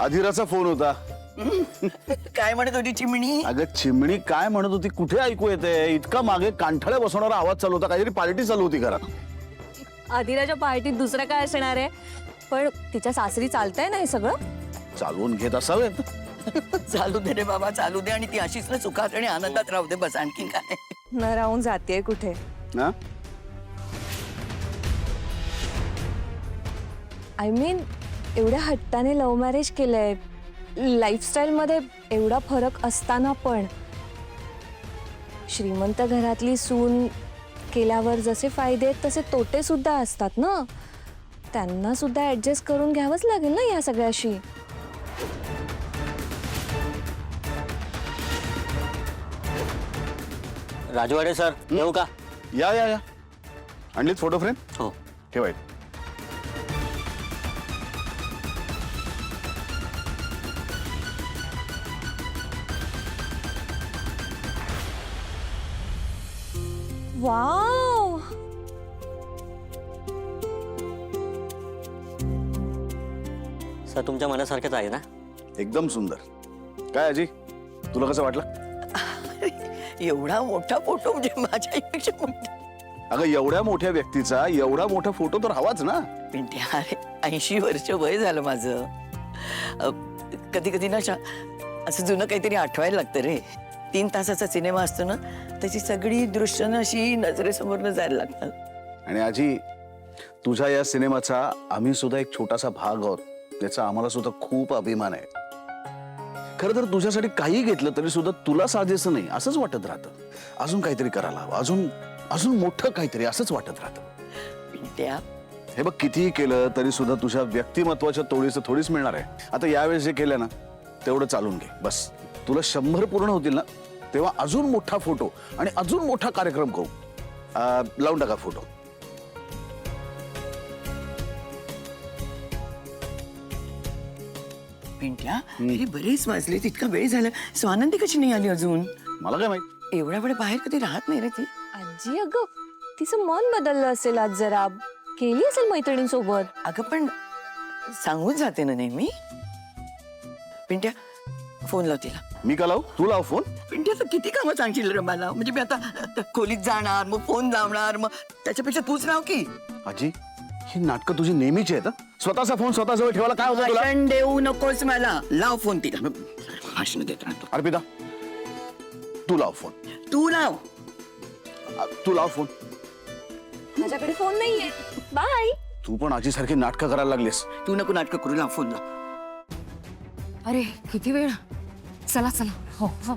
अधिराचा phone होता. काय म्हणत होती चिमणी? अगं चिमणी काय म्हणत होती कुठे ऐकू येते? इतका मागे कांठळ्या बसवणारा आवाज चालू होता. काहीतरी पार्टी चालू होती घरात. अधिराच्या पार्टीत दुसरं काय असणार आहे? पण तिच्या सासरी चालतंय ना हे सगळं? चालवून घेत असावेत. चालू दे रे बाबा, चालू दे. आणि ती अशीच ना सुखात आणि आनंदात राहू दे, बस. आणखी काय? न राहून जातेय कुठे? ना आय मीन एवढ्या हट्टाने लव्ह मॅरेज केलंय, लाईफस्टाईल मध्ये एवढा फरक असताना पण श्रीमंत घरातली सून केल्यावर जसे फायदे आहेत तसे तोटे सुद्धा असतात ना. त्यांना सुद्धा ऍडजस्ट करून घ्यावंच लागेल ना या सगळ्याशी. राजवाडे सर येऊ का? या या या आणलीत फोटो फ्रेम? हो. ठेवायचं. वाव, सर तुमच्या मनासारखंच आहे ना? एकदम सुंदर. काय अजी तुला कसं वाटलं? एवढा मोठा फोटो म्हणजे माझ्यापेक्षा मोठा. अगं एवढ्या मोठ्या व्यक्तीचा एवढा मोठा फोटो तर हवाच ना. पिंट्या, अरे 80 वर्ष वय झालं माझं. कधी कधी ना असं जुनं काहीतरी आठवायला लागतं रे. 3 तासाचा सिनेमा असतो ना, त्याची सगळी दृश्य अशी नजरेसमोरनं जायला लागतात. आणि आजी तुझ्या या सिनेमाचा आम्ही सुद्धा एक छोटासा भाग आहोत. त्याचा आम्हाला सुद्धा खूप अभिमान आहे. खरं तर तुझ्यासाठी काही घेतलं तरी सुद्धा तुला साजेसं नाही असंच वाटत राहतं. अजून काहीतरी करायला हवं, अजून अजून मोठं काहीतरी असंच वाटत राहतं. पिंट्या, हे बघ कितीही केलं तरी सुद्धा तुझ्या व्यक्तिमत्वाच्या तोडीचं थोडीच मिळणार आहे. आता यावेळेस जे केलं ना तेवढं चालून घे बस. तुला 100 पूर्ण होतील ना तेव्हा अजून मोठा फोटो आणि अजून मोठा कार्यक्रम करू. लावून टाका फोटो. पिंट्या, अरे बरेच वाजले, इतका वेळ झाला. स्वानंदी कशी नाही आली अजून? मला काय माहित. एवढ्या वेळ बाहेर कधी राहत नाही रे ती. आजी अगं तिचं मन बदललं असेल आज जरा. गेली असेल मैत्रिणींसोबत. अगं पण सांगून जाते ना नेहमी. पिंट्या, फोन लाव तिला. मी का लावू? तू लाव फोन. पिंट्या, तर किती कामं सांगशील रे मला. म्हणजे मी आता खोलीत जाणार, मग फोन लावणार, मग त्याच्यापेक्षा तूच राव की. आजी ही नाटकं तुझी नेहमीची आहेत. स्वतःचा फोन स्वतःजवळ ठेवायला काय होतं तुला? भाषण देऊ नकोस मला. लाव फोन तिला. भाषण देत राहतो. अर्पिता तू लाव फोन. तू लाव. तू लाव फोन. माझ्याकडे फोन नाहीये. बाय. तू पण आजी सारखी नाटकं करायला लागलीस. तू नको नाटक करू. लाव फोन लाव. अरे किती वेळ. चला चला. हो हो.